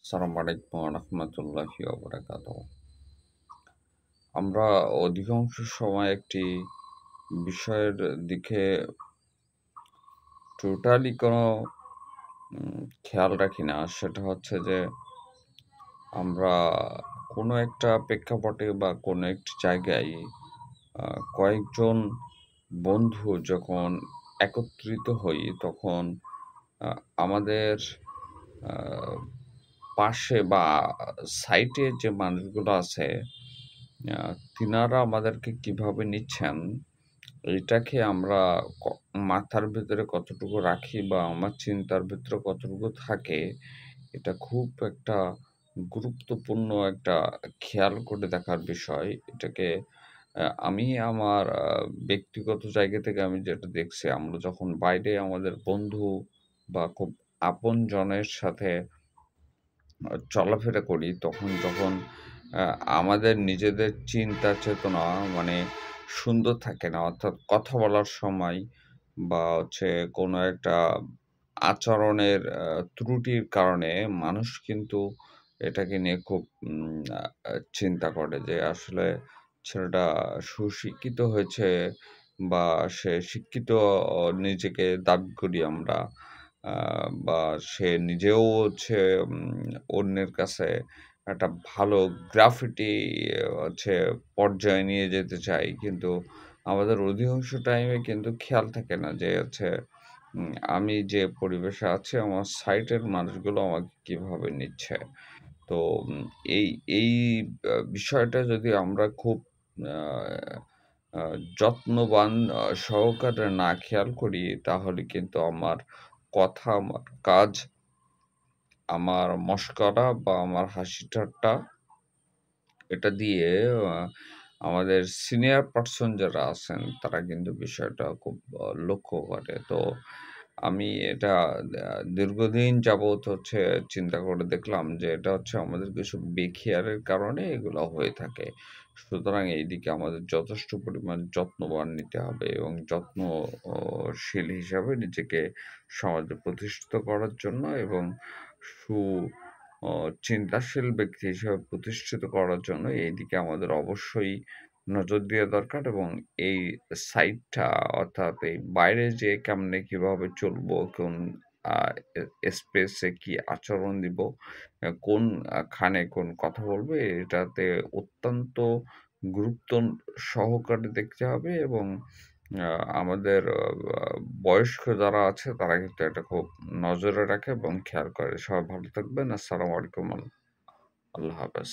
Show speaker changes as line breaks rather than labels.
আসসালামু আলাইকুম রহমতুল্লাহি ওবরাকাতুহু। আমরা অধিকাংশ সময় একটি বিষয়ের দিকে টোটালি কোনো খেয়াল রাখি না। সেটা হচ্ছে যে আমরা কোনো একটা প্রেক্ষাপটে বা কোনো একটি জায়গায় কয়েকজন বন্ধু যখন একত্রিত হই তখন আ আমাদের আ পাশে বা সাইটে যে মানুষগুলো আছে আ তিনারা আমাদেরকে কিভাবে নিচ্ছেন, এটাকে আমরা ক মাথার ভেতরে কতটুকু রাখি বা আমার চিন্তার ভেতরে কতটুকু থাকে, এটা খুব একটা গুরুত্বপূর্ণ একটা খেয়াল করে দেখার বিষয়। এটাকে আমি আমার ব্যক্তিগত জায়গা থেকে আমি যেটা দেখছি, আমরা যখন বাইরে আমাদের বন্ধু বা খুব আপনজনের সাথে চলাফেরা করি তখন যখন আ আমাদের নিজেদের চিন্তা চেতনা মানে সুন্দর থাকে না। অর্থাৎ কথা বলার সময় বা হচ্ছে কোনো একটা আচরণের ত্রুটির কারণে মানুষ কিন্তু এটাকে নিয়ে খুব আ আ চিন্তা করে যে আসলে ছেলেটা সুশিক্ষিত হয়েছে বা সে শিক্ষিত নিজেকে দাবি করি আমরা। আ বা সে নিজেও হচ্ছে অন্যের কাছে একটা ভালো গ্রাফিটি হচ্ছে পর্যায়ে নিয়ে যেতে চাই। কিন্তু আমাদের অধিকাংশ টাইমে কিন্তু খেয়াল থাকে না যে হচ্ছে আমি যে পরিবেশে আছি আমার সাইটের মানুষগুলো আমাকে কিভাবে নিচ্ছে। তো উম এই এই বিষয়টা যদি আমরা খুব আ আ যত্নবান সহকারে না খেয়াল করি তাহলে কিন্তু আমার কথা, আমার কাজ, আমার মশকরা বা আমার হাসি-ঠাট্টা এটা দিয়ে আ আমাদের সিনিয়র পারসন যারা আছেন তারা কিন্তু বিষয়টা খুব লক্ষ্য করে। তো আমি এটা দীর্ঘদিন যাবৎ হচ্ছে চিন্তা করে দেখলাম যে এটা হচ্ছে আমাদের কিছু বেখেয়ালের কারণে এগুলো হয়ে থাকে। সুতরাং এইদিকে আমাদের যথেষ্ট পরিমাণ যত্নবান নিতে হবে এবং শীল হিসাবে নিজেকে সমাজে প্রতিষ্ঠিত করার জন্য এবং সু অ চিন্তাশীল ব্যক্তি হিসেবে প্রতিষ্ঠিত করার জন্য এইদিকে আমাদের অবশ্যই নজর দেওয়া দরকার এবং এই সাইটটা অর্থাৎ এই বাইরে যেয়ে কেমনে কিভাবে চলবো, কোন আ স্পেসে কি আচরণ দিব, কোন খানে কোন কথা বলবো, এটাতে অত্যন্ত গুরুত্ব সহকারে দেখতে হবে এবং আ আমাদের বয়স্ক যারা আছে তারা কিন্তু এটা খুব নজরে রাখে এবং খেয়াল করে। সবাই ভালো থাকবেন। আসসালামু আলাইকুম। আল্লাহ হাফেজ।